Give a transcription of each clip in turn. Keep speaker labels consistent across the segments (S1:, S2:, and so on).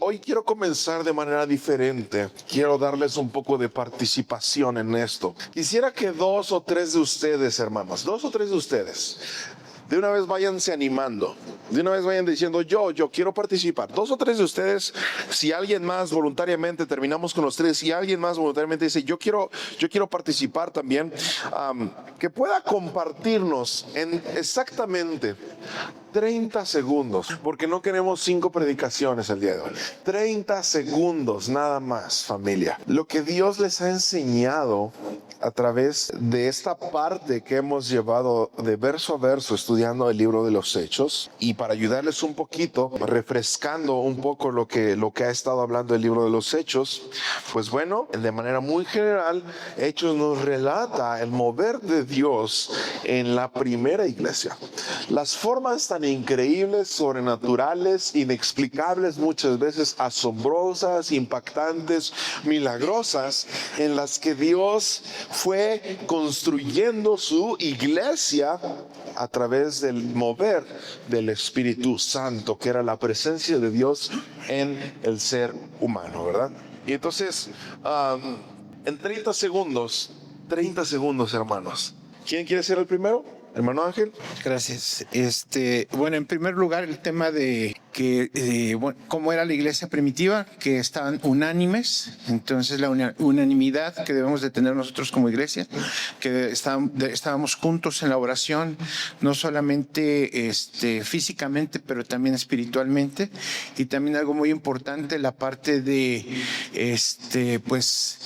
S1: hoy quiero comenzar de manera diferente. Quiero darles un poco de participación en esto. Quisiera que 2 o 3 de ustedes, hermanos, 2 o 3 de ustedes, de una vez váyanse animando. De una vez vayan diciendo, yo quiero participar. 2 o 3 de ustedes, si alguien más voluntariamente, terminamos con los 3, si alguien más voluntariamente dice, yo quiero participar también, que pueda compartirnos en exactamente 30 segundos, porque no queremos 5 predicaciones el día de hoy. 30 segundos nada más, familia. Lo que Dios les ha enseñado a través de esta parte que hemos llevado de verso a verso estudiando el libro de los Hechos, y para ayudarles un poquito, refrescando un poco lo que ha estado hablando el libro de los Hechos, pues bueno, de manera muy general, Hechos nos relata el mover de Dios en la primera iglesia. Las formas tan increíbles, sobrenaturales, inexplicables, muchas veces asombrosas, impactantes, milagrosas, en las que Dios fue construyendo su iglesia a través del mover del Espíritu Santo, que era la presencia de Dios en el ser humano, ¿verdad? Y entonces, en 30 segundos, hermanos. ¿Quién quiere ser el primero? Hermano Ángel.
S2: Gracias. Bueno, en primer lugar, el tema de que, cómo era la iglesia primitiva, que estaban unánimes. Entonces, la unanimidad que debemos de tener nosotros como iglesia, que estábamos juntos en la oración, no solamente físicamente, pero también espiritualmente. Y también algo muy importante, la parte de, pues,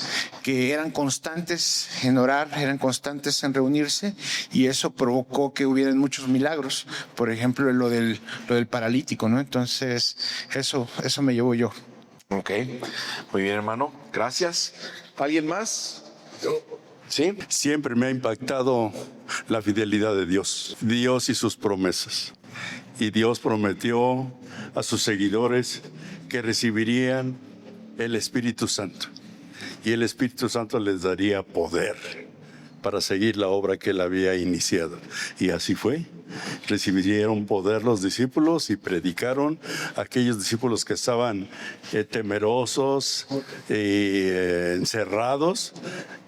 S2: que eran constantes en orar, eran constantes en reunirse, y eso provocó que hubieran muchos milagros. Por ejemplo, lo del paralítico, ¿no? Entonces, eso me llevo yo.
S1: Ok, muy bien, hermano. Gracias. ¿Alguien más? ¿Sí?
S3: Siempre me ha impactado la fidelidad de Dios y sus promesas. Y Dios prometió a sus seguidores que recibirían el Espíritu Santo. Y el Espíritu Santo les daría poder para seguir la obra que él había iniciado. Y así fue. Recibieron poder los discípulos y predicaron a aquellos discípulos que estaban temerosos y encerrados.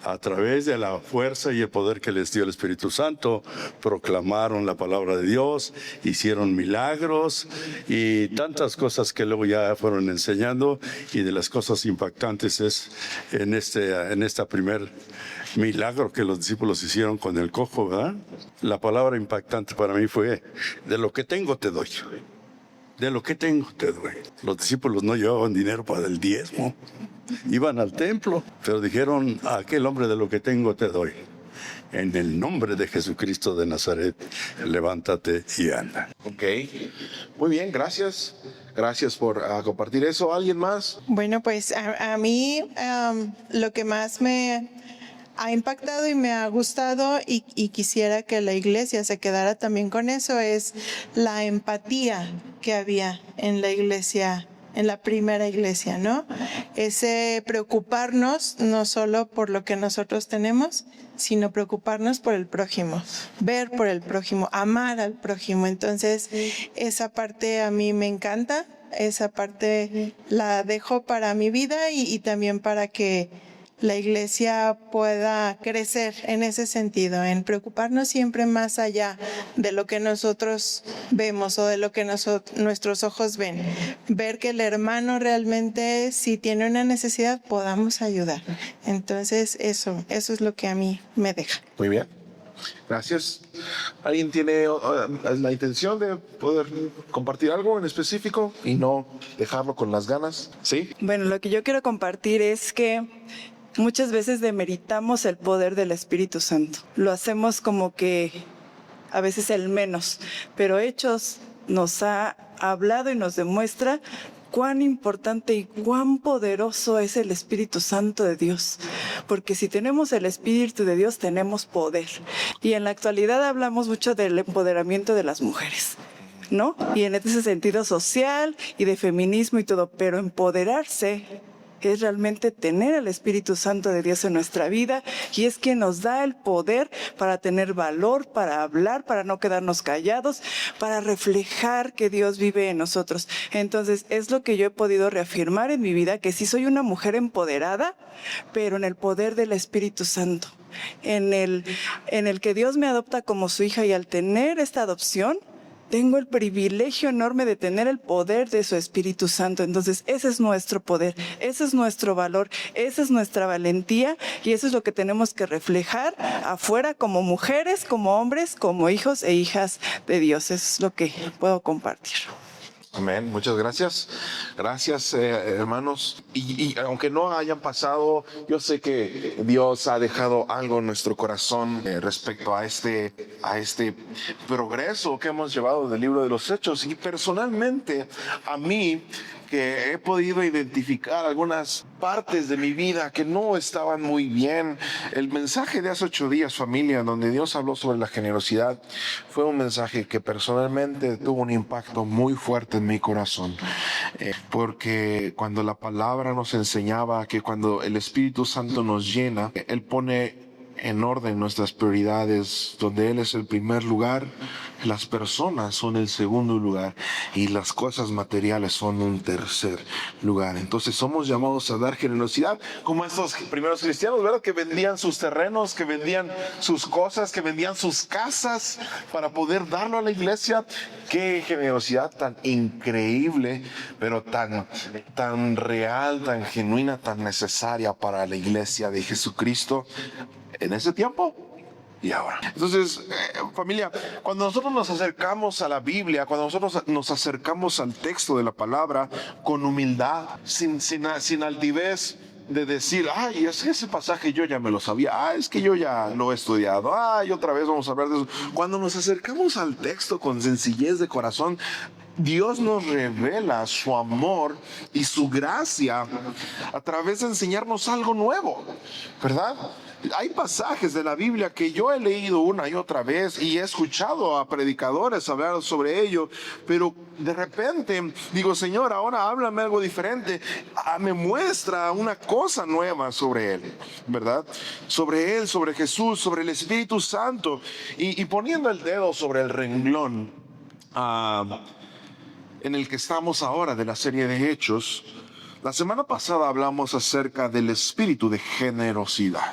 S3: A través de la fuerza y el poder que les dio el Espíritu Santo, proclamaron la palabra de Dios, hicieron milagros y tantas cosas que luego ya fueron enseñando. Y de las cosas impactantes es en esta primer milagro que los discípulos hicieron con el cojo, ¿verdad? La palabra impactante para mí fue: de lo que tengo te doy. De lo que tengo te doy. Los discípulos no llevaban dinero para el diezmo. Iban al templo, pero dijeron a aquel hombre: de lo que tengo te doy. En el nombre de Jesucristo de Nazaret, levántate y anda.
S1: Ok, muy bien, gracias. Gracias por compartir eso. ¿Alguien más?
S4: Bueno, pues a mí lo que más me ha impactado y me ha gustado y quisiera que la iglesia se quedara también con eso es la empatía que había en la iglesia, en la primera iglesia, ¿no? Ese preocuparnos no solo por lo que nosotros tenemos, sino preocuparnos por el prójimo, ver por el prójimo, amar al prójimo. Entonces, esa parte a mí me encanta, esa parte la dejo para mi vida y también para que la iglesia pueda crecer en ese sentido, en preocuparnos siempre más allá de lo que nosotros vemos o de lo que nuestros ojos ven. Ver que el hermano realmente, si tiene una necesidad, podamos ayudar. Entonces, eso es lo que a mí me deja.
S1: Muy bien. Gracias. ¿Alguien tiene la intención de poder compartir algo en específico y no dejarlo con las ganas? ¿Sí?
S5: Bueno, lo que yo quiero compartir es que muchas veces demeritamos el poder del Espíritu Santo. Lo hacemos como que a veces el menos, pero Hechos nos ha hablado y nos demuestra cuán importante y cuán poderoso es el Espíritu Santo de Dios. Porque si tenemos el Espíritu de Dios, tenemos poder. Y en la actualidad hablamos mucho del empoderamiento de las mujeres, ¿no? Y en ese sentido social y de feminismo y todo, pero empoderarse es realmente tener el Espíritu Santo de Dios en nuestra vida, y es quien nos da el poder para tener valor, para hablar, para no quedarnos callados, para reflejar que Dios vive en nosotros. Entonces es lo que yo he podido reafirmar en mi vida, que sí soy una mujer empoderada, pero en el poder del Espíritu Santo, en el que Dios me adopta como su hija, y al tener esta adopción tengo el privilegio enorme de tener el poder de su Espíritu Santo. Entonces ese es nuestro poder, ese es nuestro valor, esa es nuestra valentía, y eso es lo que tenemos que reflejar afuera como mujeres, como hombres, como hijos e hijas de Dios. Eso es lo que puedo compartir.
S1: Amén, muchas gracias. Gracias, hermanos. Y aunque no hayan pasado, yo sé que Dios ha dejado algo en nuestro corazón respecto a este progreso que hemos llevado del libro de los Hechos. Y personalmente, a mí, que he podido identificar algunas partes de mi vida que no estaban muy bien. El mensaje de hace 8 días, familia, donde Dios habló sobre la generosidad, fue un mensaje que personalmente tuvo un impacto muy fuerte en mi corazón. Porque cuando la palabra nos enseñaba que cuando el Espíritu Santo nos llena, Él pone en orden nuestras prioridades, donde Él es el primer lugar, las personas son el segundo lugar y las cosas materiales son un tercer lugar. Entonces somos llamados a dar generosidad como estos primeros cristianos, ¿verdad? Que vendían sus terrenos, que vendían sus cosas, que vendían sus casas para poder darlo a la iglesia. Qué generosidad tan increíble, pero tan real, tan genuina, tan necesaria para la iglesia de Jesucristo en ese tiempo y ahora. Entonces, familia, cuando nosotros nos acercamos a la Biblia, cuando nosotros nos acercamos al texto de la palabra con humildad, sin altivez de decir, ay, ese pasaje yo ya me lo sabía, es que yo ya lo he estudiado, otra vez vamos a hablar de eso. Cuando nos acercamos al texto con sencillez de corazón, Dios nos revela su amor y su gracia a través de enseñarnos algo nuevo, ¿verdad? Hay pasajes de la Biblia que yo he leído una y otra vez y he escuchado a predicadores hablar sobre ello, pero de repente digo, Señor, ahora háblame algo diferente, me muestra una cosa nueva sobre Él, ¿verdad? Sobre Él, sobre Jesús, sobre el Espíritu Santo, y poniendo el dedo sobre el renglón en el que estamos ahora de la serie de Hechos. La semana pasada hablamos acerca del espíritu de generosidad,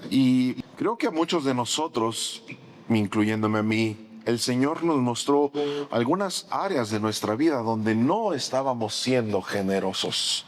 S1: y creo que a muchos de nosotros, incluyéndome a mí, el Señor nos mostró algunas áreas de nuestra vida donde no estábamos siendo generosos.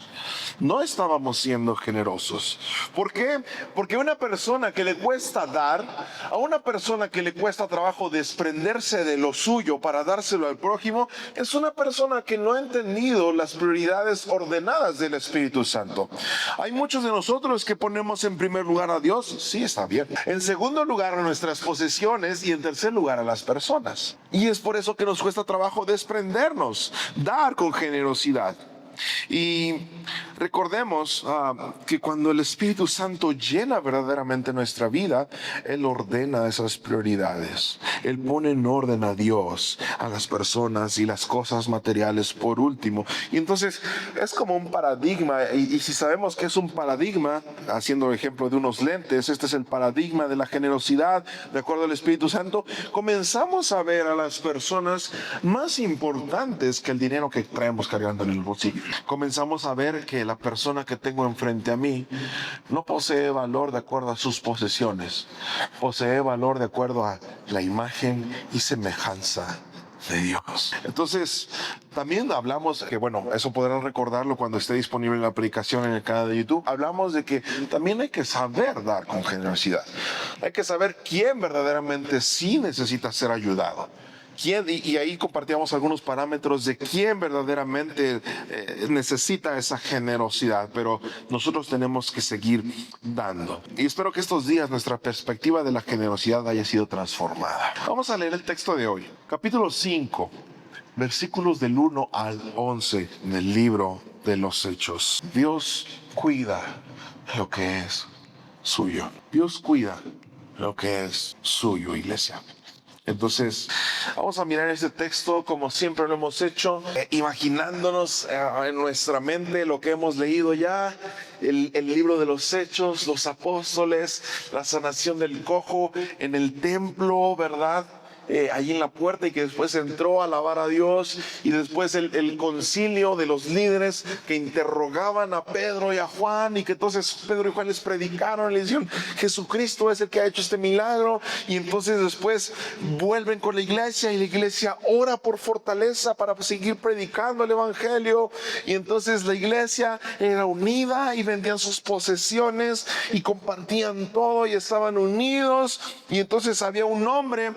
S1: No estábamos siendo generosos. ¿Por qué? Porque una persona que le cuesta dar, a una persona que le cuesta trabajo desprenderse de lo suyo para dárselo al prójimo, es una persona que no ha entendido las prioridades ordenadas del Espíritu Santo. Hay muchos de nosotros que ponemos en primer lugar a Dios, sí, está bien. En segundo lugar a nuestras posesiones y en tercer lugar a las personas. Y es por eso que nos cuesta trabajo desprendernos, dar con generosidad. Y recordemos que cuando el Espíritu Santo llena verdaderamente nuestra vida, Él ordena esas prioridades. Él pone en orden a Dios, a las personas y las cosas materiales por último. Y entonces es como un paradigma. Y si sabemos que es un paradigma, haciendo ejemplo de unos lentes, este es el paradigma de la generosidad, de acuerdo al Espíritu Santo, comenzamos a ver a las personas más importantes que el dinero que traemos cargando en el bolsillo. Comenzamos a ver que la persona que tengo enfrente a mí no posee valor de acuerdo a sus posesiones, posee valor de acuerdo a la imagen y semejanza de Dios. Entonces, también hablamos que, bueno, eso podrán recordarlo cuando esté disponible en la aplicación en el canal de YouTube. Hablamos de que también hay que saber dar con generosidad. Hay que saber quién verdaderamente sí necesita ser ayudado. Y ahí compartíamos algunos parámetros de quién verdaderamente necesita esa generosidad, pero nosotros tenemos que seguir dando. Y espero que estos días nuestra perspectiva de la generosidad haya sido transformada. Vamos a leer el texto de hoy, capítulo 5, versículos del 1 al 11 del libro de los Hechos. Dios cuida lo que es suyo. Dios cuida lo que es suyo, iglesia. Entonces, vamos a mirar este texto como siempre lo hemos hecho, imaginándonos en nuestra mente lo que hemos leído ya, el libro de los Hechos, los apóstoles, la sanación del cojo en el templo, ¿verdad? Allí en la puerta, y que después entró a alabar a Dios, y después el concilio de los líderes que interrogaban a Pedro y a Juan, y que entonces Pedro y Juan les predicaron, les dijeron Jesucristo es el que ha hecho este milagro, y entonces después vuelven con la iglesia, y la iglesia ora por fortaleza para seguir predicando el evangelio, y entonces la iglesia era unida y vendían sus posesiones y compartían todo y estaban unidos. Y entonces había un hombre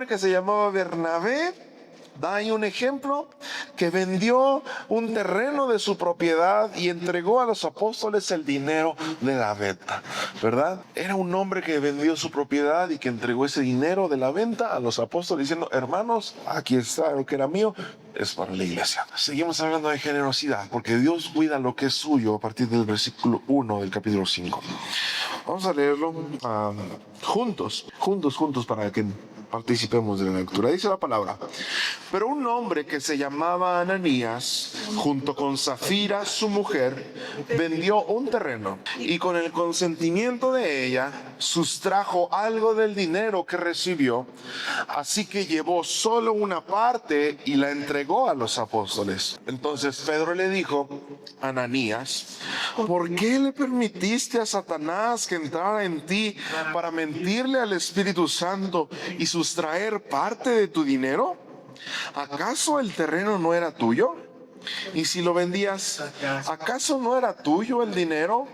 S1: que se llamaba Bernabé, da ahí un ejemplo, que vendió un terreno de su propiedad y entregó a los apóstoles el dinero de la venta, ¿verdad? Era un hombre que vendió su propiedad y que entregó ese dinero de la venta a los apóstoles diciendo: hermanos, aquí está lo que era mío, es para la iglesia. Seguimos hablando de generosidad, porque Dios cuida lo que es suyo a partir del versículo 1 del capítulo 5. Vamos a leerlo juntos para que participemos de la lectura. Dice la palabra: pero un hombre que se llamaba Ananías, junto con Zafira su mujer, vendió un terreno y con el consentimiento de ella sustrajo algo del dinero que recibió, así que llevó solo una parte y la entregó a los apóstoles. Entonces Pedro le dijo: Ananías, ¿por qué le permitiste a Satanás que entrara en ti para mentirle al Espíritu Santo y sustraer parte de tu dinero? ¿Acaso el terreno no era tuyo? Y si lo vendías, ¿acaso no era tuyo el dinero?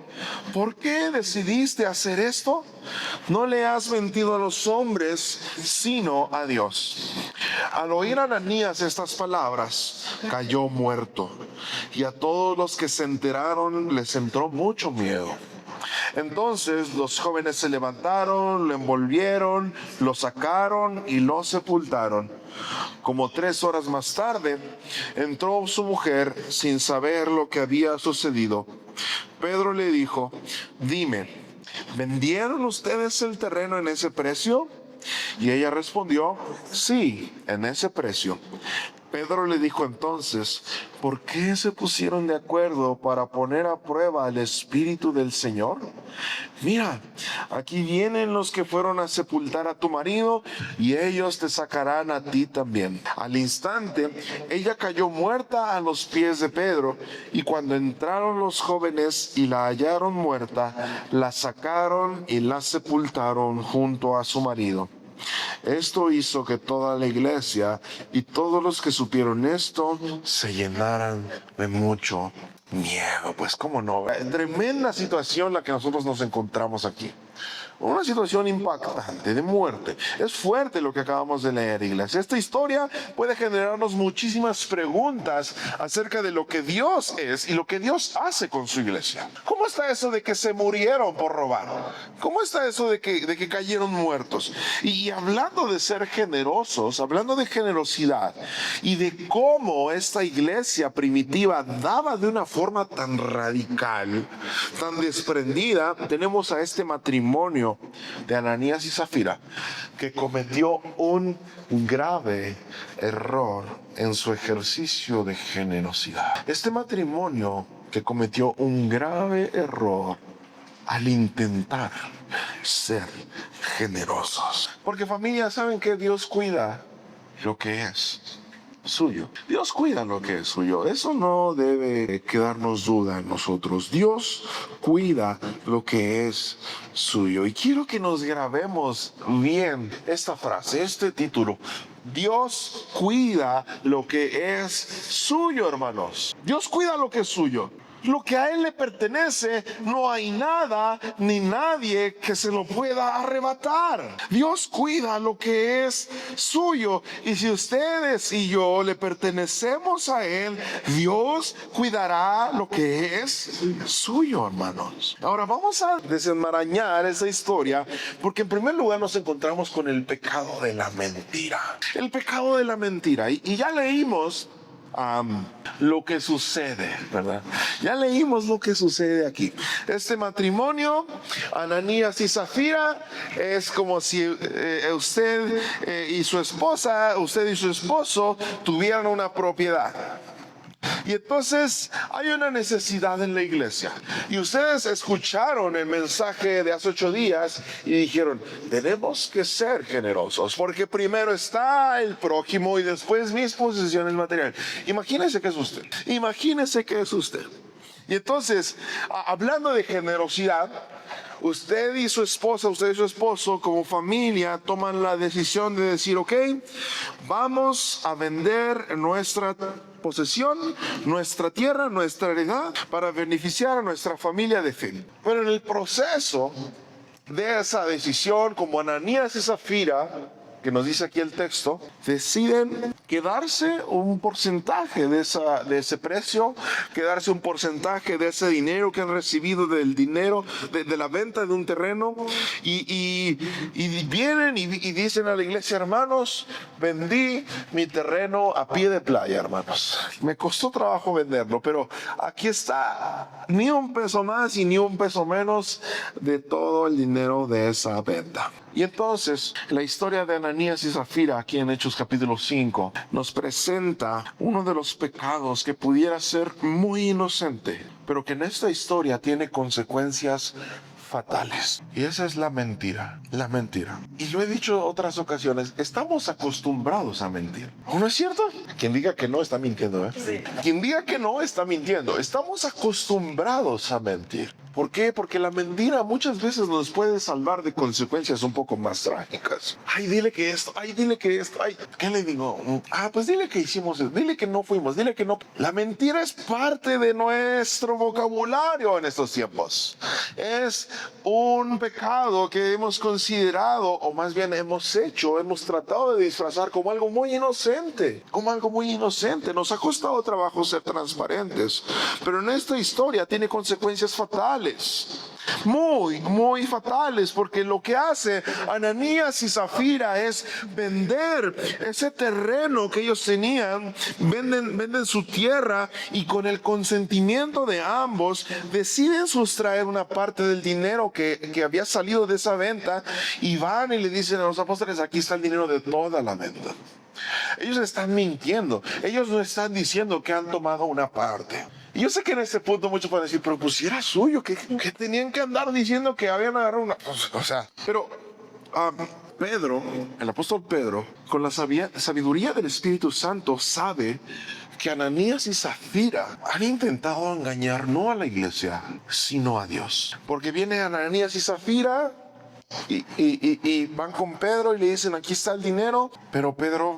S1: ¿Por qué decidiste hacer esto? No le has mentido a los hombres, sino a Dios. Al oír Ananías estas palabras, cayó muerto, y a todos los que se enteraron les entró mucho miedo. Entonces los jóvenes se levantaron, lo envolvieron, lo sacaron y lo sepultaron. Como 3 horas más tarde, entró su mujer sin saber lo que había sucedido. Pedro le dijo: dime, ¿vendieron ustedes el terreno en ese precio? Y ella respondió: sí, en ese precio. Pedro le dijo entonces: ¿por qué se pusieron de acuerdo para poner a prueba el Espíritu del Señor? Mira, aquí vienen los que fueron a sepultar a tu marido y ellos te sacarán a ti también. Al instante, ella cayó muerta a los pies de Pedro, y cuando entraron los jóvenes y la hallaron muerta, la sacaron y la sepultaron junto a su marido. Esto hizo que toda la iglesia y todos los que supieron esto se llenaran de mucho miedo. Pues cómo no, tremenda situación la que nosotros nos encontramos aquí. Una situación impactante de muerte. Es fuerte lo que acabamos de leer, iglesia. Esta historia puede generarnos muchísimas preguntas acerca de lo que Dios es y lo que Dios hace con su iglesia. ¿Cómo está eso de que se murieron por robar? ¿Cómo está eso de que cayeron muertos? Y hablando de ser generosos, hablando de generosidad y de cómo esta iglesia primitiva daba de una forma tan radical, tan desprendida, tenemos a este matrimonio de Ananías y Zafira, que cometió un grave error en su ejercicio de generosidad. Este matrimonio que cometió un grave error al intentar ser generosos. Porque, familia, ¿saben que Dios cuida lo que es suyo? Dios cuida lo que es suyo. Eso no debe quedarnos duda en nosotros. Dios cuida lo que es suyo. Y quiero que nos grabemos bien esta frase, este título: Dios cuida lo que es suyo, hermanos. Dios cuida lo que es suyo. Lo que a Él le pertenece, no hay nada ni nadie que se lo pueda arrebatar. Dios cuida lo que es suyo. Y si ustedes y yo le pertenecemos a Él, Dios cuidará lo que es suyo, hermanos. Ahora vamos a desenmarañar esa historia, porque en primer lugar nos encontramos con el pecado de la mentira. El pecado de la mentira. Y ya leímos lo que sucede, ¿verdad? Ya leímos lo que sucede aquí. Este matrimonio, Ananías y Zafira, es como si usted y su esposa, usted y su esposo tuvieran una propiedad. Y entonces hay una necesidad en la iglesia. Y ustedes escucharon el mensaje de hace 8 días y dijeron, tenemos que ser generosos, porque primero está el prójimo y después mis posesiones materiales. Imagínese que es usted. Imagínese que es usted. Y entonces, hablando de generosidad, usted y su esposa, usted y su esposo como familia toman la decisión de decir, ok, vamos a vender nuestra posesión, nuestra tierra, nuestra heredad para beneficiar a nuestra familia de fe. Pero en el proceso de esa decisión, como Ananías y Zafira, que nos dice aquí el texto, deciden quedarse un porcentaje de ese precio, quedarse un porcentaje de ese dinero que han recibido del dinero, de la venta de un terreno, y vienen y dicen a la iglesia, hermanos, vendí mi terreno a pie de playa, hermanos. Me costó trabajo venderlo, pero aquí está, ni un peso más y ni un peso menos de todo el dinero de esa venta. Y entonces, la historia de Ananías y Zafira, aquí en Hechos capítulo 5, nos presenta uno de los pecados que pudiera ser muy inocente, pero que en esta historia tiene consecuencias fatales. Y esa es la mentira, la mentira. Y lo he dicho en otras ocasiones, estamos acostumbrados a mentir. ¿No es cierto? Quien diga que no está mintiendo, ¿eh? Sí. Quien diga que no está mintiendo. Estamos acostumbrados a mentir. ¿Por qué? Porque la mentira muchas veces nos puede salvar de consecuencias un poco más trágicas. Ay, dile que esto, ay, dile que esto, ay, ¿qué le digo? Pues dile que hicimos eso, dile que no fuimos, dile que no. La mentira es parte de nuestro vocabulario en estos tiempos. Es un pecado que hemos considerado, o más bien hemos hecho, hemos tratado de disfrazar como algo muy inocente, como algo muy inocente. Nos ha costado trabajo ser transparentes, pero en esta historia tiene consecuencias fatales. Muy, muy fatales, porque lo que hace Ananías y Zafira es vender ese terreno que ellos tenían, venden su tierra y con el consentimiento de ambos deciden sustraer una parte del dinero que había salido de esa venta y van y le dicen a los apóstoles, aquí está el dinero de toda la venta. Ellos están mintiendo, ellos no están diciendo que han tomado una parte. Y yo sé que en este punto muchos pueden decir, pero pues si era suyo, que tenían que andar diciendo que habían agarrado una... O sea, pero Pedro, el apóstol Pedro, con la sabiduría del Espíritu Santo, sabe que Ananías y Zafira han intentado engañar no a la iglesia, sino a Dios. Porque viene Ananías y Zafira y van con Pedro y le dicen, aquí está el dinero, pero Pedro,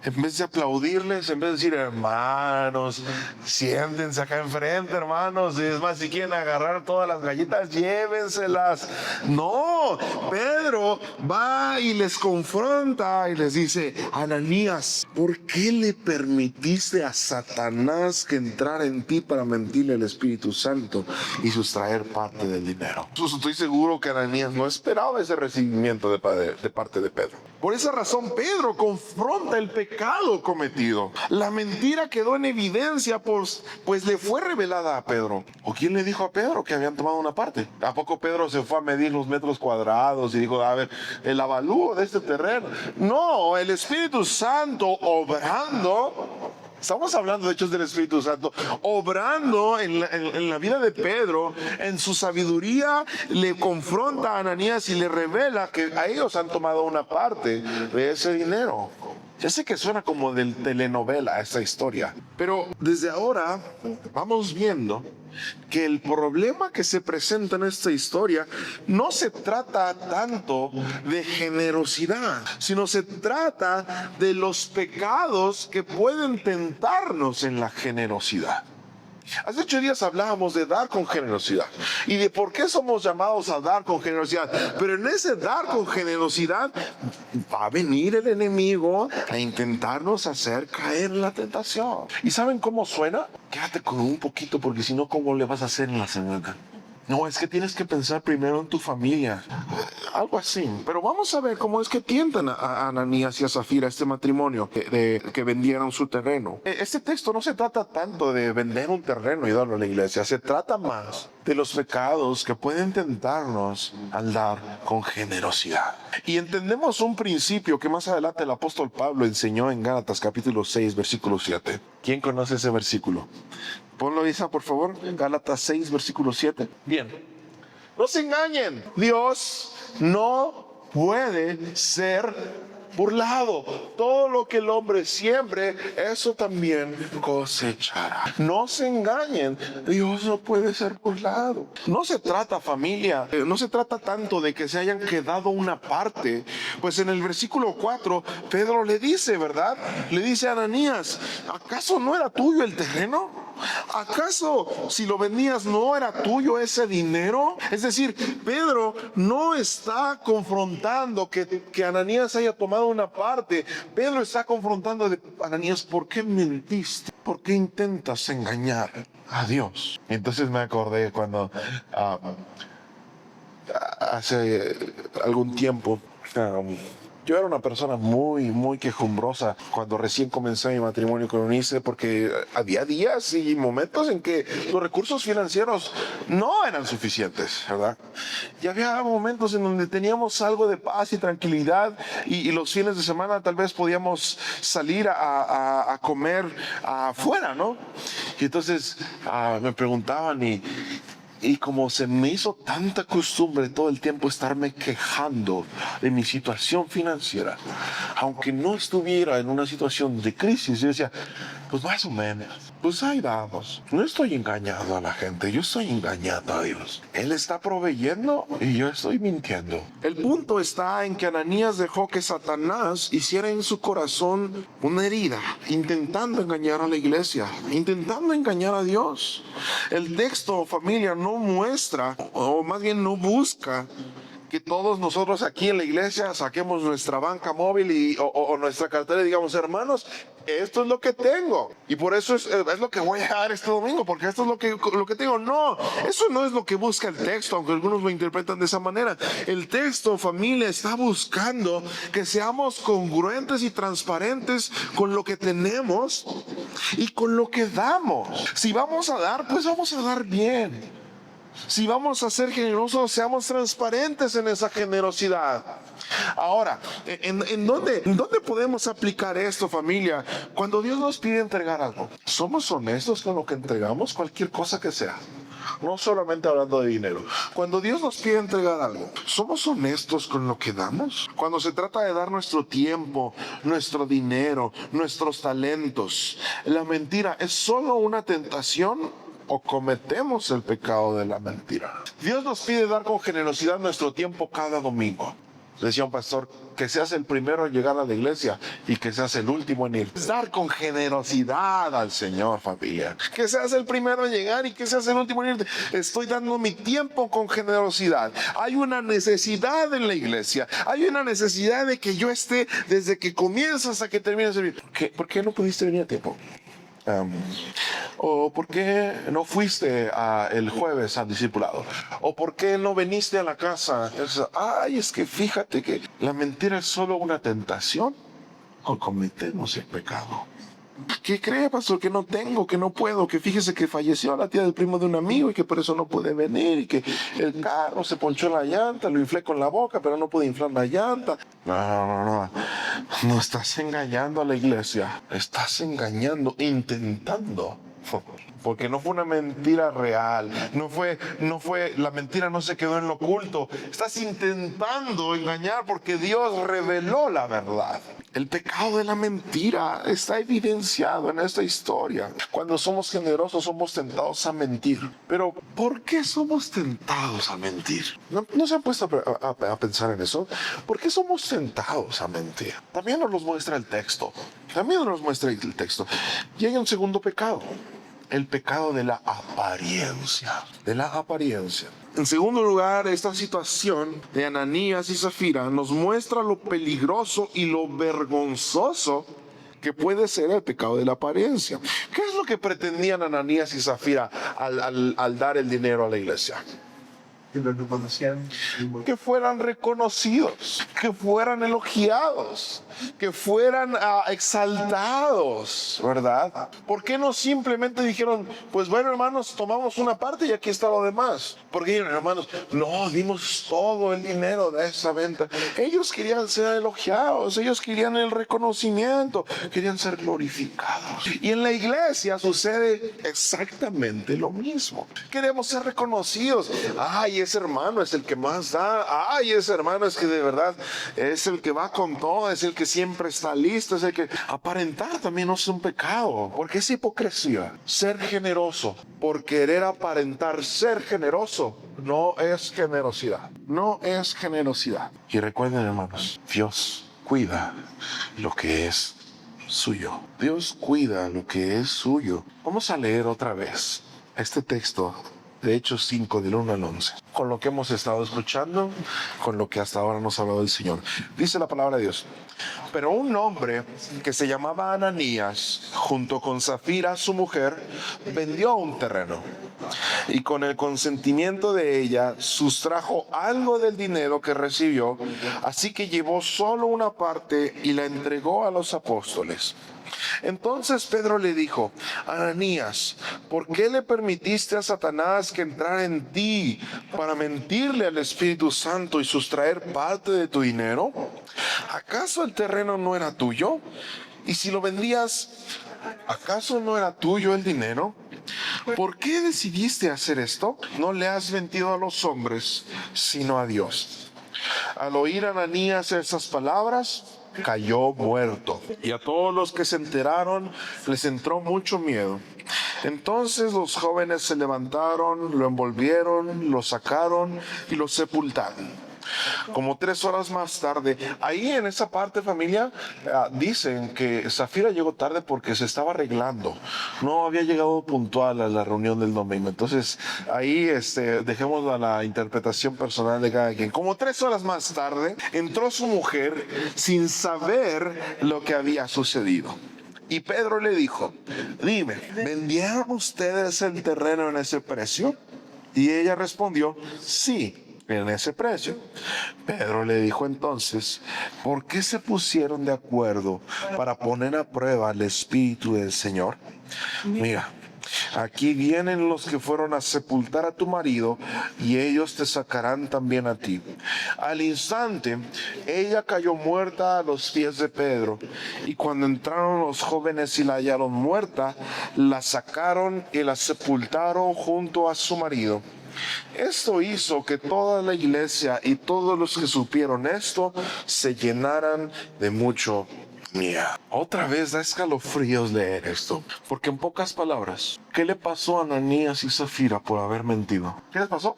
S1: en vez de aplaudirles, en vez de decir, hermanos, siéntense acá enfrente, hermanos, y es más, si quieren agarrar todas las galletas, llévenselas. No, Pedro va y les confronta y les dice, Ananías, ¿por qué le permitiste a Satanás que entrara en ti para mentirle al Espíritu Santo y sustraer parte del dinero? Estoy seguro que Ananías no esperaba ese recibimiento de parte de Pedro. Por esa razón, Pedro confronta el pecado cometido. La mentira quedó en evidencia, pues le fue revelada a Pedro. ¿O quién le dijo a Pedro que habían tomado una parte? ¿A poco Pedro se fue a medir los metros cuadrados y dijo, a ver, el avalúo de este terreno? No, el Espíritu Santo obrando. Estamos hablando de hechos del Espíritu Santo, obrando en la vida de Pedro, en su sabiduría, le confronta a Ananías y le revela que a ellos han tomado una parte de ese dinero. Ya sé que suena como de telenovela esta historia, pero desde ahora vamos viendo que el problema que se presenta en esta historia no se trata tanto de generosidad, sino se trata de los pecados que pueden tentarnos en la generosidad. Hace 8 días hablábamos de dar con generosidad y de por qué somos llamados a dar con generosidad. Pero en ese dar con generosidad va a venir el enemigo a intentarnos hacer caer en la tentación. ¿Y saben cómo suena? Quédate con un poquito porque si no, ¿cómo le vas a hacer en la semana? No, es que tienes que pensar primero en tu familia. Algo así. Pero vamos a ver cómo es que tientan a Ananías y a Zafira este matrimonio de que vendieron su terreno. Este texto no se trata tanto de vender un terreno y darlo a la iglesia. Se trata más de los pecados que pueden tentarnos al dar con generosidad. Y entendemos un principio que más adelante el apóstol Pablo enseñó en Gálatas capítulo 6, versículo 7. ¿Quién conoce ese versículo? Ponlo, Isa, por favor. Gálatas 6, versículo 7. Bien. No se engañen. Dios no puede ser burlado. Todo lo que el hombre siembre, eso también cosechará. No se engañen. Dios no puede ser burlado. No se trata, familia, no se trata tanto de que se hayan quedado una parte. Pues en el versículo 4, Pedro le dice, ¿verdad? Le dice a Ananías, ¿acaso no era tuyo el terreno? ¿Acaso si lo vendías no era tuyo ese dinero? Es decir, Pedro no está confrontando que Ananías haya tomado una parte. Pedro está confrontando a Ananías, ¿por qué mentiste? ¿Por qué intentas engañar a Dios? Entonces me acordé cuando hace algún tiempo yo era una persona muy quejumbrosa cuando recién comencé mi matrimonio con Eunice, porque había días y momentos en que los recursos financieros no eran suficientes, ¿verdad? Y había momentos en donde teníamos algo de paz y tranquilidad y los fines de semana tal vez podíamos salir a comer afuera, ¿no? Y entonces me preguntaban y como se me hizo tanta costumbre todo el tiempo estarme quejando de mi situación financiera, aunque no estuviera en una situación de crisis, yo decía, pues más o menos, pues ahí vamos. No estoy engañando a la gente, yo estoy engañando a Dios. Él está proveyendo y yo estoy mintiendo. El punto está en que Ananías dejó que Satanás hiciera en su corazón una herida, intentando engañar a la iglesia, intentando engañar a Dios. El texto, familia, no muestra, o más bien no busca, que todos nosotros aquí en la iglesia saquemos nuestra banca móvil o nuestra cartera y digamos, hermanos, esto es lo que tengo y por eso es lo que voy a dar este domingo, porque esto es lo que tengo. No, eso no es lo que busca el texto, aunque algunos lo interpretan de esa manera. El texto, familia, está buscando que seamos congruentes y transparentes con lo que tenemos y con lo que damos. Si vamos a dar, pues vamos a dar bien. Si vamos a ser generosos, seamos transparentes en esa generosidad. Ahora, ¿en dónde podemos aplicar esto, familia? Cuando Dios nos pide entregar algo, ¿somos honestos con lo que entregamos? Cualquier cosa que sea. No solamente hablando de dinero. Cuando Dios nos pide entregar algo, ¿somos honestos con lo que damos? Cuando se trata de dar nuestro tiempo, nuestro dinero, nuestros talentos, ¿la mentira es solo una tentación o cometemos el pecado de la mentira? Dios nos pide dar con generosidad nuestro tiempo cada domingo. Decía un pastor, que seas el primero en llegar a la iglesia y que seas el último en ir. Dar con generosidad al Señor, familia. Que seas el primero en llegar y que seas el último en ir. Estoy dando mi tiempo con generosidad. Hay una necesidad en la iglesia. Hay una necesidad de que yo esté desde que comienzas hasta que termines de servir. ¿Por qué no pudiste venir a tiempo? ¿O por qué no fuiste el jueves al discipulado? ¿O por qué no viniste a la casa? Es que fíjate que la mentira es solo una tentación o cometemos el pecado. ¿Qué cree, pastor? Que no tengo, que no puedo, que fíjese que falleció la tía del primo de un amigo y que por eso no puede venir y que el carro se ponchó la llanta, lo inflé con la boca, pero no pude inflar la llanta. No estás engañando a la iglesia, estás engañando, intentando. Porque no fue una mentira real, no fue, la mentira no se quedó en lo oculto. Estás intentando engañar porque Dios reveló la verdad. El pecado de la mentira está evidenciado en esta historia. Cuando somos generosos somos tentados a mentir. Pero ¿por qué somos tentados a mentir? ¿No se han puesto a pensar en eso? ¿Por qué somos tentados a mentir? También nos lo muestra el texto. Y hay un segundo pecado. El pecado de la apariencia. En segundo lugar, esta situación de Ananías y Zafira nos muestra lo peligroso y lo vergonzoso que puede ser el pecado de la apariencia. ¿Qué es lo que pretendían Ananías y Zafira al dar el dinero a la iglesia? que fueran reconocidos, que fueran elogiados, que fueran exaltados, ¿verdad? ¿Por qué no simplemente dijeron, pues bueno, hermanos, tomamos una parte y aquí está lo demás? Porque dijeron, hermanos, no, dimos todo el dinero de esa venta. Ellos querían ser elogiados, ellos querían el reconocimiento, querían ser glorificados. Y en la iglesia sucede exactamente lo mismo. Queremos ser reconocidos. Ay, ese hermano es el que más da. Ay, ese hermano es que de verdad es el que va con todo, es el que siempre está listo, es el que... Aparentar también no es un pecado, porque es hipocresía. Ser generoso por querer aparentar ser generoso no es generosidad. No es generosidad. Y recuerden, hermanos, Dios cuida lo que es suyo. Dios cuida lo que es suyo. Vamos a leer otra vez este texto de Hechos 5, del 1 al 11, con lo que hemos estado escuchando, con lo que hasta ahora nos ha hablado el Señor. Dice la palabra de Dios: pero un hombre que se llamaba Ananías, junto con Zafira su mujer, vendió un terreno y con el consentimiento de ella sustrajo algo del dinero que recibió, así que llevó solo una parte y la entregó a los apóstoles. Entonces Pedro le dijo: Ananías, ¿por qué le permitiste a Satanás que entrara en ti para mentirle al Espíritu Santo y sustraer parte de tu dinero? ¿Acaso el terreno no era tuyo? Y si lo vendías, ¿acaso no era tuyo el dinero? ¿Por qué decidiste hacer esto? No le has mentido a los hombres, sino a Dios. Al oír Ananías esas palabras, cayó muerto. Y a todos los que se enteraron les entró mucho miedo. Entonces los jóvenes se levantaron, lo envolvieron, lo sacaron y lo sepultaron. Como 3 horas más tarde, ahí en esa parte, familia, dicen que Zafira llegó tarde porque se estaba arreglando. No había llegado puntual a la reunión del domingo. Entonces, ahí dejemos a la interpretación personal de cada quien. Como 3 horas más tarde, entró su mujer sin saber lo que había sucedido. Y Pedro le dijo: dime, ¿vendieron ustedes el terreno en ese precio? Y ella respondió: sí, en ese precio. Pedro le dijo entonces: ¿por qué se pusieron de acuerdo para poner a prueba el Espíritu del Señor? Mira, aquí vienen los que fueron a sepultar a tu marido y ellos te sacarán también a ti. Al instante, ella cayó muerta a los pies de Pedro, y cuando entraron los jóvenes y la hallaron muerta, la sacaron y la sepultaron junto a su marido. Esto hizo que toda la iglesia y todos los que supieron esto se llenaran de mucho miedo. Otra vez da escalofríos leer esto, porque en pocas palabras, ¿qué le pasó a Ananías y Zafira por haber mentido? ¿Qué les pasó?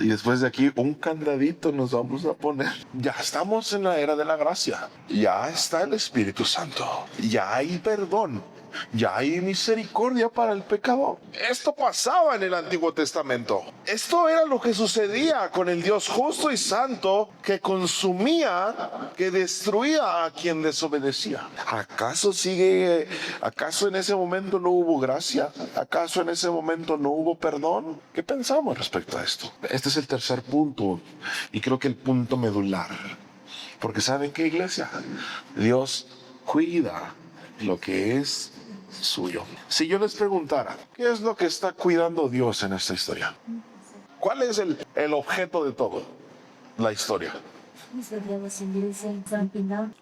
S1: Y después de aquí, un candadito nos vamos a poner. Ya estamos en la era de la gracia. Ya está el Espíritu Santo. Ya hay perdón. Ya hay misericordia para el pecador. Esto pasaba en el Antiguo Testamento. Esto era lo que sucedía con el Dios justo y santo, que consumía, que destruía a quien desobedecía. ¿Acaso en ese momento no hubo gracia? ¿Acaso en ese momento no hubo perdón? ¿Qué pensamos respecto a esto? Este es el tercer punto, y creo que el punto medular. Porque ¿saben qué, iglesia? Dios cuida lo que es suyo. Si yo les preguntara, ¿qué es lo que está cuidando Dios en esta historia? ¿Cuál es el objeto de todo? La historia.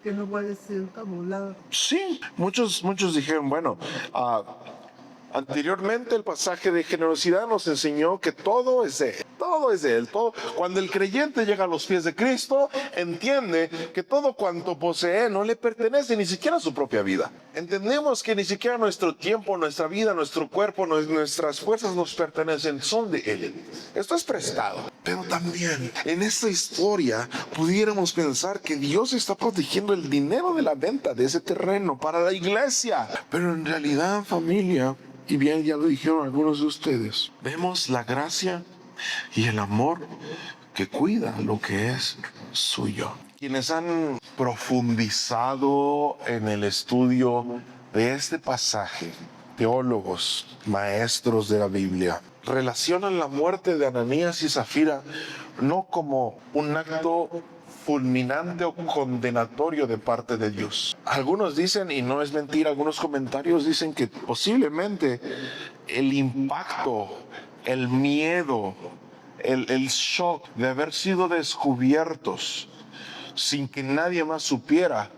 S6: Que no puede ser tabulado.
S1: Sí, muchos dijeron, bueno, anteriormente el pasaje de generosidad nos enseñó que todo es de Él. Todo es de Él. Cuando el creyente llega a los pies de Cristo, entiende que todo cuanto posee no le pertenece ni siquiera a su propia vida. Entendemos que ni siquiera nuestro tiempo, nuestra vida, nuestro cuerpo, nuestras fuerzas nos pertenecen, son de Él. Esto es prestado. Pero también en esta historia pudiéramos pensar que Dios está protegiendo el dinero de la venta de ese terreno para la iglesia. Pero en realidad, familia, y bien ya lo dijeron algunos de ustedes, vemos la gracia y el amor que cuida lo que es suyo. Quienes han profundizado en el estudio de este pasaje teólogos, maestros de la Biblia, relacionan la muerte de Ananías y Zafira no como un acto fulminante o condenatorio de parte de Dios. Algunos dicen, y no es mentira, algunos comentarios dicen que posiblemente el impacto, el miedo, el shock de haber sido descubiertos sin que nadie más supiera,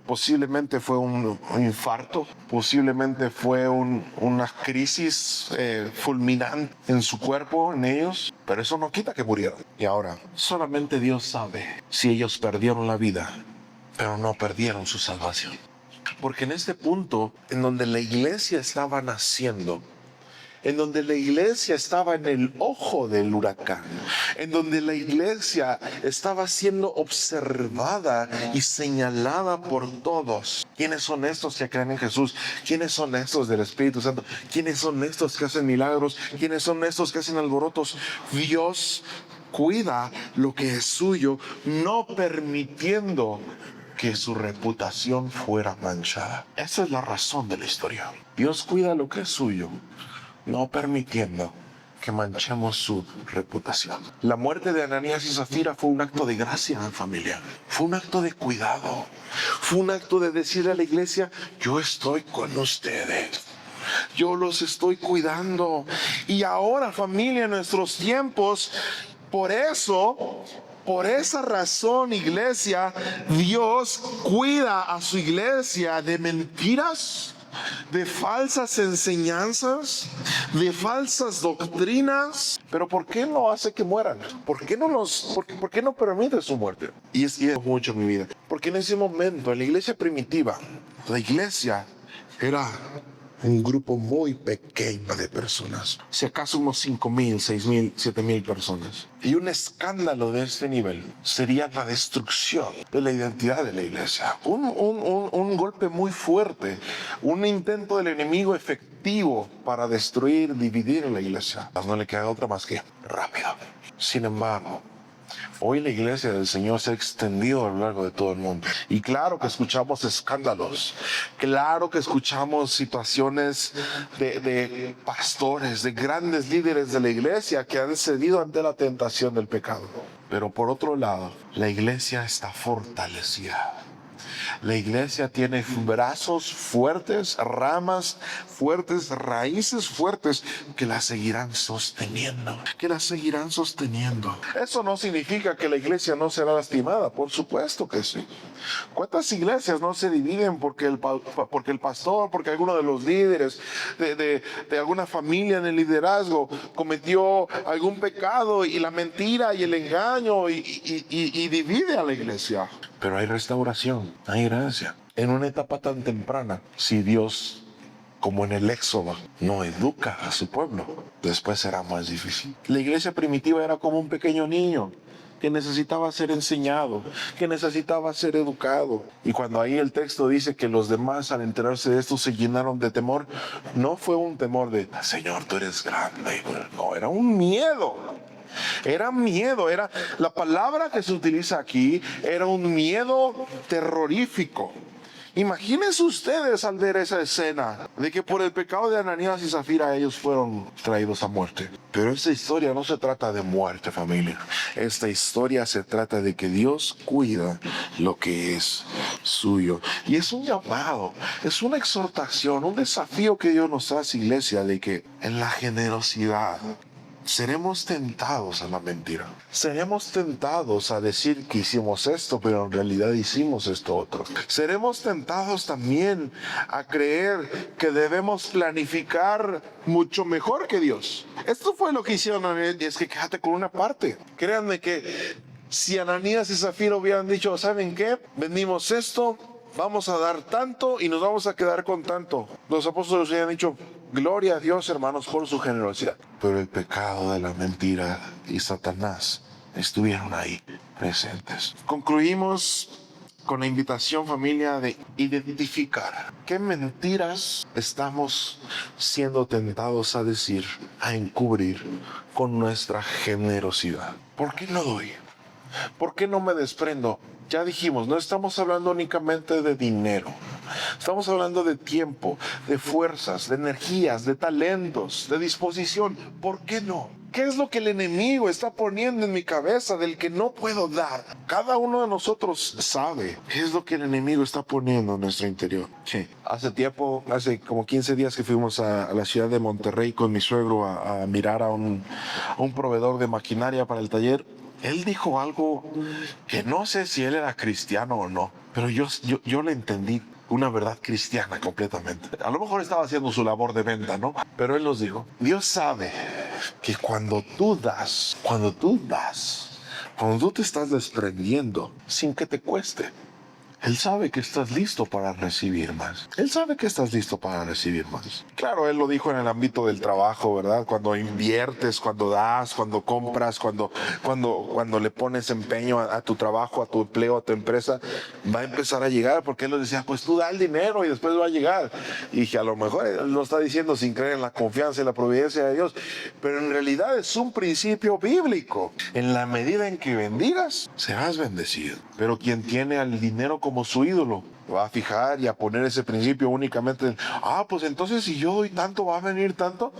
S1: posiblemente fue un infarto, posiblemente fue una crisis fulminante en su cuerpo, en ellos, pero eso no quita que murieron. Y ahora, solamente Dios sabe si ellos perdieron la vida, pero no perdieron su salvación. Porque en este punto, en donde la iglesia estaba naciendo, en donde la iglesia estaba en el ojo del huracán, en donde la iglesia estaba siendo observada y señalada por todos. ¿Quiénes son estos que creen en Jesús? ¿Quiénes son estos del Espíritu Santo? ¿Quiénes son estos que hacen milagros? ¿Quiénes son estos que hacen alborotos? Dios cuida lo que es suyo, no permitiendo que su reputación fuera manchada. Esa es la razón de la historia. Dios cuida lo que es suyo, no permitiendo que manchemos su reputación. La muerte de Ananías y Zafira fue un acto de gracia, familia. Fue un acto de cuidado. Fue un acto de decirle a la iglesia, yo estoy con ustedes. Yo los estoy cuidando. Y ahora, familia, en nuestros tiempos, por esa razón, iglesia, Dios cuida a su iglesia de mentiras, de falsas enseñanzas, de falsas doctrinas. Pero ¿por qué no hace que mueran? ¿Por qué no permite su muerte? Y es mucho en mi vida. Porque en ese momento, en la iglesia primitiva, la iglesia era un grupo muy pequeño de personas, si acaso unos 5,000, 6,000, 7,000 personas. Y un escándalo de este nivel sería la destrucción de la identidad de la iglesia. Un golpe muy fuerte, un intento del enemigo efectivo para destruir, dividir a la iglesia. No le queda otra más que rápido. Sin embargo, hoy la iglesia del Señor se ha extendido a lo largo de todo el mundo. Y claro que escuchamos escándalos. Claro que escuchamos situaciones de pastores, de grandes líderes de la iglesia que han cedido ante la tentación del pecado. Pero por otro lado, la iglesia está fortalecida. La iglesia tiene brazos fuertes, ramas fuertes, raíces fuertes que la seguirán sosteniendo, Eso no significa que la iglesia no será lastimada, por supuesto que sí. ¿Cuántas iglesias no se dividen porque el pastor, porque alguno de los líderes de alguna familia en el liderazgo cometió algún pecado y la mentira y el engaño y divide a la iglesia? Pero hay restauración, hay gracia. En una etapa tan temprana, si Dios, como en el Éxodo, no educa a su pueblo, después será más difícil. La iglesia primitiva era como un pequeño niño que necesitaba ser enseñado, que necesitaba ser educado. Y cuando ahí el texto dice que los demás, al enterarse de esto, se llenaron de temor, no fue un temor de, Señor, tú eres grande. No, era un miedo. Era miedo, era la palabra que se utiliza aquí, era un miedo terrorífico. Imagínense ustedes al ver esa escena de que por el pecado de Ananías y Zafira ellos fueron traídos a muerte. Pero esta historia no se trata de muerte, familia. Esta historia se trata de que Dios cuida lo que es suyo. Y es un llamado, es una exhortación, un desafío que Dios nos hace, iglesia, de que en la generosidad seremos tentados a la mentira. Seremos tentados a decir que hicimos esto, pero en realidad hicimos esto otro. Seremos tentados también a creer que debemos planificar mucho mejor que Dios. Esto fue lo que hicieron Ananías, y es que quédate con una parte. Créanme que si Ananías y Zafira hubieran dicho, ¿saben qué? Vendimos esto, vamos a dar tanto y nos vamos a quedar con tanto. Los apóstoles hubieran dicho, gloria a Dios, hermanos, por su generosidad. Pero el pecado de la mentira y Satanás estuvieron ahí presentes. Concluimos con la invitación, familia, de identificar qué mentiras estamos siendo tentados a decir, a encubrir con nuestra generosidad. ¿Por qué no doy? ¿Por qué no me desprendo? Ya dijimos, no estamos hablando únicamente de dinero. Estamos hablando de tiempo, de fuerzas, de energías, de talentos, de disposición. ¿Por qué no? ¿Qué es lo que el enemigo está poniendo en mi cabeza del que no puedo dar? Cada uno de nosotros sabe qué es lo que el enemigo está poniendo en nuestro interior. Sí. Hace tiempo, hace como 15 días que fuimos a la ciudad de Monterrey con mi suegro a mirar a un proveedor de maquinaria para el taller. Él dijo algo que no sé si él era cristiano o no, pero yo le entendí una verdad cristiana completamente. A lo mejor estaba haciendo su labor de venta, ¿no? Pero él nos dijo, Dios sabe que cuando tú te estás desprendiendo sin que te cueste, Él sabe que estás listo para recibir más. Él sabe que estás listo para recibir más. Claro, Él lo dijo en el ámbito del trabajo, ¿verdad? Cuando inviertes, cuando das, cuando compras, cuando le pones empeño a tu trabajo, a tu empleo, a tu empresa, va a empezar a llegar, porque Él nos decía, pues tú da el dinero y después va a llegar. Y dije, a lo mejor Él lo está diciendo sin creer en la confianza y la providencia de Dios, pero en realidad es un principio bíblico. En la medida en que bendigas, serás bendecido. Pero quien tiene al dinero como su ídolo, va a fijar y a poner ese principio únicamente. Pues entonces si yo doy tanto, ¿va a venir tanto?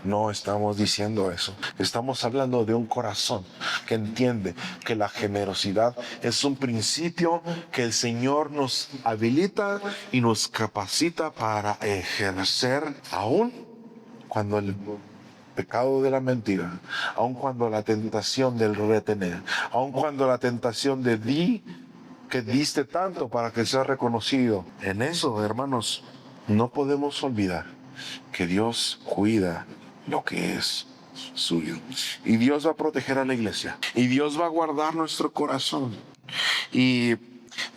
S1: No estamos diciendo eso. Estamos hablando de un corazón que entiende que la generosidad es un principio que el Señor nos habilita y nos capacita para ejercer aún cuando el pecado de la mentira, aun cuando la tentación del retener, aun cuando la tentación de que diste tanto para que sea reconocido. En eso, hermanos, no podemos olvidar que Dios cuida lo que es suyo. Y Dios va a proteger a la iglesia. Y Dios va a guardar nuestro corazón. Y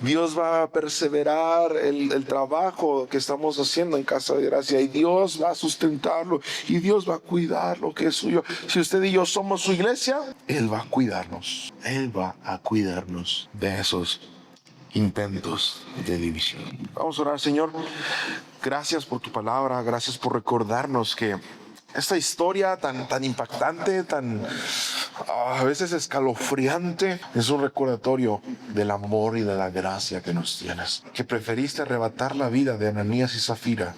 S1: Dios va a perseverar el trabajo que estamos haciendo en Casa de Gracia, y Dios va a sustentarlo, y Dios va a cuidar lo que es suyo. Si usted y yo somos su iglesia, Él va a cuidarnos. Él va a cuidarnos de esos intentos de división. Vamos a orar. Señor, gracias por tu palabra, gracias por recordarnos que esta historia tan impactante, tan a veces escalofriante, es un recordatorio del amor y de la gracia que nos tienes, que preferiste arrebatar la vida de Ananías y Zafira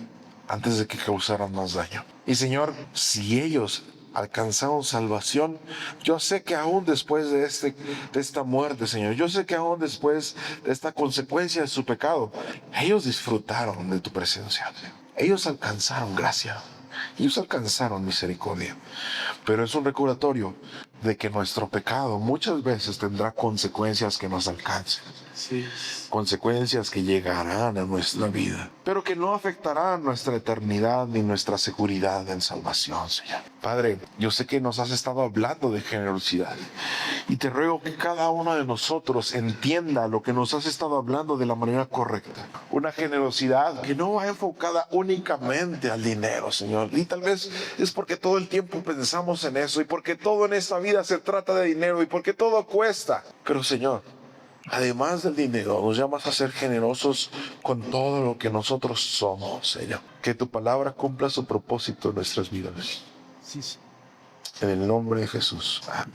S1: antes de que causaran más daño. Y Señor, si ellos alcanzaron salvación, yo sé que aún después de esta muerte, Señor, yo sé que aún después de esta consecuencia de su pecado, ellos disfrutaron de tu presencia. Ellos alcanzaron gracia. Ellos alcanzaron misericordia. Pero es un recordatorio de que nuestro pecado muchas veces tendrá consecuencias que nos alcancen. Sí. Consecuencias que llegarán a nuestra vida, pero que no afectarán nuestra eternidad ni nuestra seguridad en salvación, Señor. Padre, yo sé que nos has estado hablando de generosidad, y te ruego que cada uno de nosotros entienda lo que nos has estado hablando de la manera correcta. Una generosidad que no va enfocada únicamente al dinero, Señor. Y tal vez es porque todo el tiempo pensamos en eso, y porque todo en esta vida se trata de dinero, y porque todo cuesta. Pero, Señor, además del dinero, nos llamas a ser generosos con todo lo que nosotros somos, Señor. Que tu palabra cumpla su propósito en nuestras vidas. En el nombre de Jesús. Amén.